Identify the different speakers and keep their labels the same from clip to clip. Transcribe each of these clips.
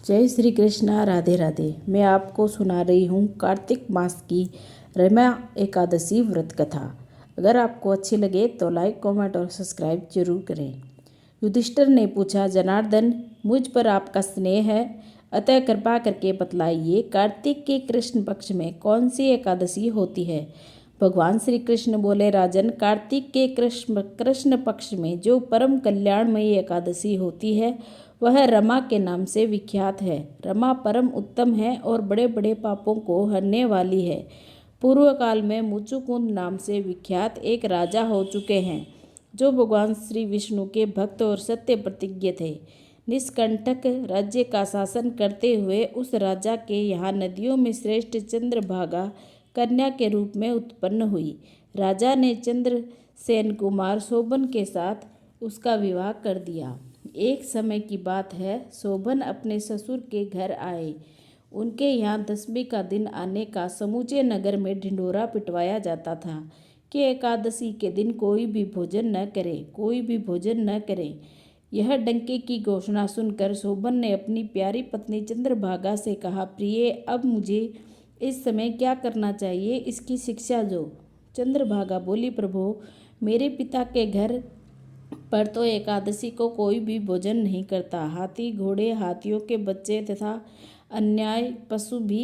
Speaker 1: जय श्री कृष्णा। राधे राधे। मैं आपको सुना रही हूँ कार्तिक मास की रमा एकादशी व्रत कथा। अगर आपको अच्छी लगे तो लाइक, कमेंट और सब्सक्राइब जरूर करें। युधिष्ठिर ने पूछा, जनार्दन, मुझ पर आपका स्नेह है, अतः कृपा करके बतलाइए, कार्तिक के कृष्ण पक्ष में कौन सी एकादशी होती है। भगवान श्री कृष्ण बोले, राजन, कार्तिक के कृष्ण पक्ष में जो परम कल्याणमयी एकादशी होती है वह रमा के नाम से विख्यात है। रमा परम उत्तम है और बड़े बड़े पापों को हरने वाली है। पूर्व काल में मुचुकुंद नाम से विख्यात एक राजा हो चुके हैं जो भगवान श्री विष्णु के भक्त और सत्य प्रतिज्ञ थे। निष्कंटक राज्य का शासन करते हुए उस राजा के यहाँ नदियों में श्रेष्ठ चंद्रभागा कन्या के रूप में उत्पन्न हुई। राजा ने चंद्रसेन कुमार शोभन के साथ उसका विवाह कर दिया। एक समय की बात है, शोभन अपने ससुर के घर आए। उनके यहाँ दशमी का दिन आने का समूचे नगर में ढिंढोरा पिटवाया जाता था कि एकादशी के दिन कोई भी भोजन न करे, कोई भी भोजन न करे। यह डंके की घोषणा सुनकर शोभन ने अपनी प्यारी पत्नी चंद्रभागा से कहा, प्रिय, अब मुझे इस समय क्या करना चाहिए, इसकी शिक्षा दो। चंद्रभागा बोली, प्रभु, मेरे पिता के घर पर तो एकादशी को कोई भी भोजन नहीं करता। हाथी, घोड़े, हाथियों के बच्चे तथा अन्य पशु भी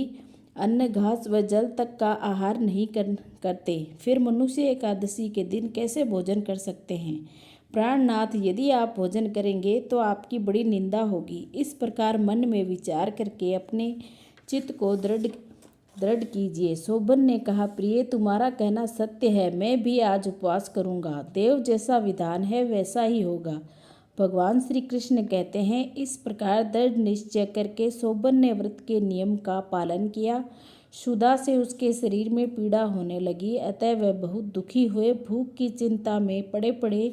Speaker 1: अन्न, घास व जल तक का आहार नहीं करते। फिर मनुष्य एकादशी के दिन कैसे भोजन कर सकते हैं। प्राणनाथ, यदि आप भोजन करेंगे तो आपकी बड़ी निंदा होगी। इस प्रकार मन में विचार करके अपने चित्त को दृढ़ कीजिए। शोभन ने कहा, प्रिय, तुम्हारा कहना सत्य है, मैं भी आज उपवास करूंगा। देव जैसा विधान है वैसा ही होगा। भगवान श्री कृष्ण कहते हैं, इस प्रकार दृढ़ निश्चय करके शोभन ने व्रत के नियम का पालन किया। क्षुधा से उसके शरीर में पीड़ा होने लगी, अतः वह बहुत दुखी हुए। भूख की चिंता में पड़े पड़े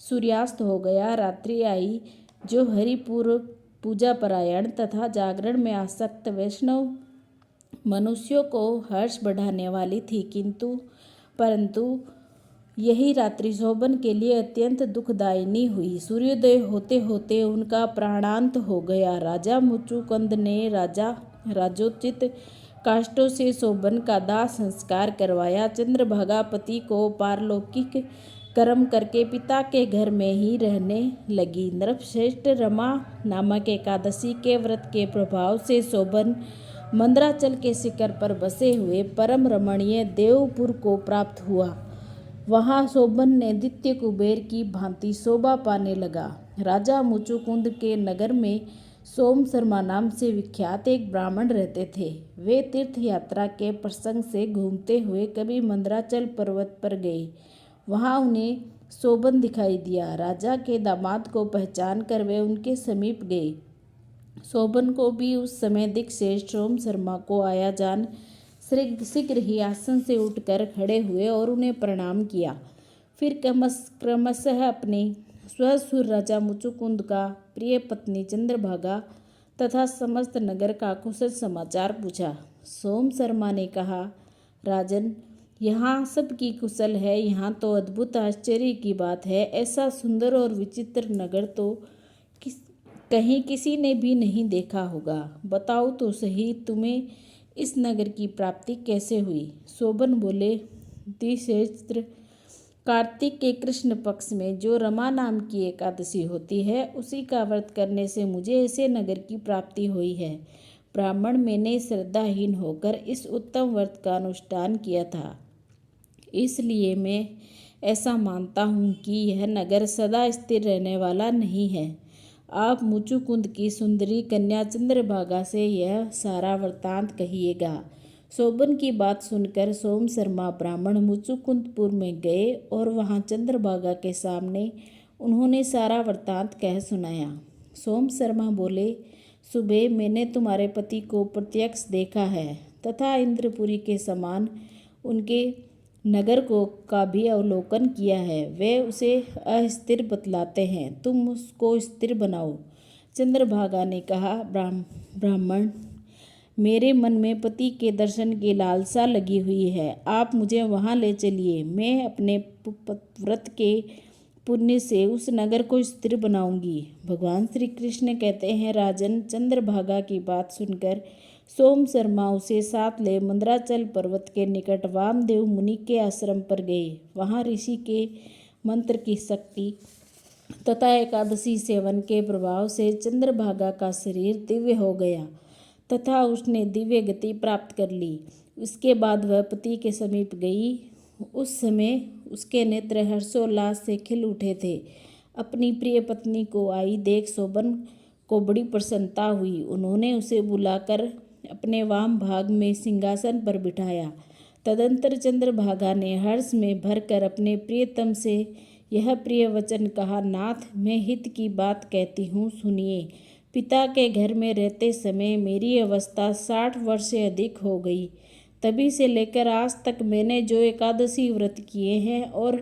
Speaker 1: सूर्यास्त हो गया। रात्रि आई जो हरिपूर्व पूजा परायण तथा जागरण में आसक्त वैष्णव मनुष्यों को हर्ष बढ़ाने वाली थी, परंतु यही रात्रि शोभन के लिए अत्यंत दुखदायिनी हुई। सूर्योदय होते होते उनका प्राणांत हो गया। राजा मुचुकुंद ने राजोचित काष्ठों से शोभन का दाह संस्कार करवाया। चंद्रभागा पति को पारलौकिक कर्म करके पिता के घर में ही रहने लगी। नृपश्रेष्ठ रमा नामक एकादशी के व्रत के प्रभाव से शोभन मंदराचल के शिखर पर बसे हुए परम रमणीय देवपुर को प्राप्त हुआ। वहां शोभन ने दित्य कुबेर की भांति शोभा पाने लगा। राजा मुचुकुंद के नगर में सोम शर्मा नाम से विख्यात एक ब्राह्मण रहते थे। वे तीर्थ यात्रा के प्रसंग से घूमते हुए कभी मंदराचल पर्वत पर गए। वहां उन्हें शोभन दिखाई दिया। राजा के दामाद को पहचान कर वे उनके समीप गए। शोभन को भी उस समय दिख से सोम शर्मा को आया जान शीघ्र ही आसन से उठकर खड़े हुए और उन्हें प्रणाम किया। फिर क्रमशः अपने स्वसुर राजा मुचुकुंद का प्रिय पत्नी चंद्रभागा तथा समस्त नगर का कुशल समाचार पूछा। सोम शर्मा ने कहा, राजन, यहाँ सबकी कुशल है। यहाँ तो अद्भुत आश्चर्य की बात है। ऐसा सुंदर और विचित्र नगर तो कहीं किसी ने भी नहीं देखा होगा। बताओ तो सही, तुम्हें इस नगर की प्राप्ति कैसे हुई। शोभन बोले, द्विशेत्र, कार्तिक के कृष्ण पक्ष में जो रमा नाम की एकादशी होती है उसी का व्रत करने से मुझे ऐसे नगर की प्राप्ति हुई है। ब्राह्मण, मैंने श्रद्धाहीन होकर इस उत्तम व्रत का अनुष्ठान किया था, इसलिए मैं ऐसा मानता हूँ कि यह नगर सदा स्थिर रहने वाला नहीं है। आप मुचुकुंद की सुंदरी कन्या चंद्रभागा से यह सारा वृत्तांत कहिएगा। शोभन की बात सुनकर सोम शर्मा ब्राह्मण मुचुकुंदपुर में गए और वहां चंद्रभागा के सामने उन्होंने सारा वृत्तांत कह सुनाया। सोम शर्मा बोले, सुबह मैंने तुम्हारे पति को प्रत्यक्ष देखा है तथा इंद्रपुरी के समान उनके नगर का भी अवलोकन किया है। वे उसे अस्थिर बतलाते हैं, तुम उसको स्थिर बनाओ। चंद्रभागा ने कहा, ब्राह्मण, मेरे मन में पति के दर्शन की लालसा लगी हुई है। आप मुझे वहाँ ले चलिए। मैं अपने व्रत के पुण्य से उस नगर को स्थिर बनाऊंगी। भगवान श्री कृष्ण कहते हैं, राजन, चंद्रभागा की बात सुनकर सोम शर्मा उसे साथ ले मंदराचल पर्वत के निकट वामदेव मुनि के आश्रम पर गए। वहाँ ऋषि के मंत्र की शक्ति तथा एकादशी सेवन के प्रभाव से चंद्रभागा का शरीर दिव्य हो गया तथा उसने दिव्य गति प्राप्त कर ली। उसके बाद वह पति के समीप गई। उस समय उसके नेत्र हर्षोल्लास से खिल उठे थे। अपनी प्रिय पत्नी को आई देख शोभन को बड़ी प्रसन्नता हुई। उन्होंने उसे बुलाकर अपने वाम भाग में सिंहासन पर बिठाया। तदंतर चंद्रभागा ने हर्ष में भरकर अपने प्रियतम से यह प्रिय वचन कहा, नाथ, मैं हित की बात कहती हूँ, सुनिए। पिता के घर में रहते समय मेरी अवस्था 60 वर्ष से अधिक हो गई। तभी से लेकर आज तक मैंने जो एकादशी व्रत किए हैं और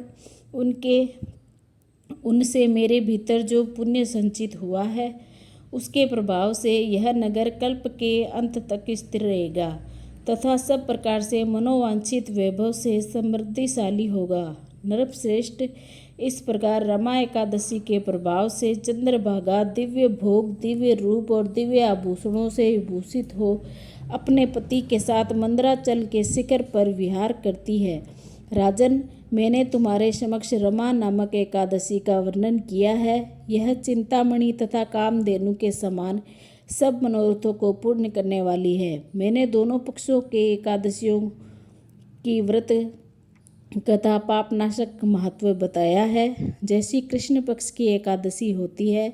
Speaker 1: उनसे मेरे भीतर जो पुण्य संचित हुआ है, उसके प्रभाव से यह नगर कल्प के अंत तक स्थिर रहेगा तथा सब प्रकार से मनोवांछित वैभव से समृद्धिशाली होगा। नरश्रेष्ठ, इस प्रकार रमा एकादशी के प्रभाव से चंद्रभागा दिव्य भोग, दिव्य रूप और दिव्य आभूषणों से विभूषित हो अपने पति के साथ मंदराचल के शिखर पर विहार करती है। राजन, मैंने तुम्हारे समक्ष रमा नामक एकादशी का वर्णन किया है। यह चिंतामणि तथा कामधेनु के समान सब मनोरथों को पूर्ण करने वाली है। मैंने दोनों पक्षों के एकादशियों की व्रत कथा पापनाशक महत्व बताया है। जैसी कृष्ण पक्ष की एकादशी होती है,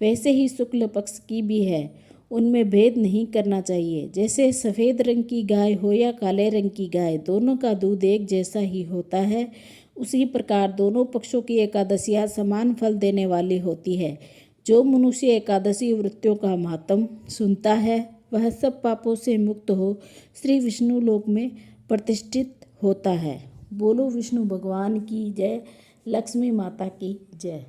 Speaker 1: वैसे ही शुक्ल पक्ष की भी है। उनमें भेद नहीं करना चाहिए। जैसे सफ़ेद रंग की गाय हो या काले रंग की गाय, दोनों का दूध एक जैसा ही होता है, उसी प्रकार दोनों पक्षों की एकादशियाँ समान फल देने वाली होती है। जो मनुष्य एकादशी व्रतों का महात्म सुनता है, वह सब पापों से मुक्त हो श्री विष्णु लोक में प्रतिष्ठित होता है। बोलो विष्णु भगवान की जय, लक्ष्मी माता की जय।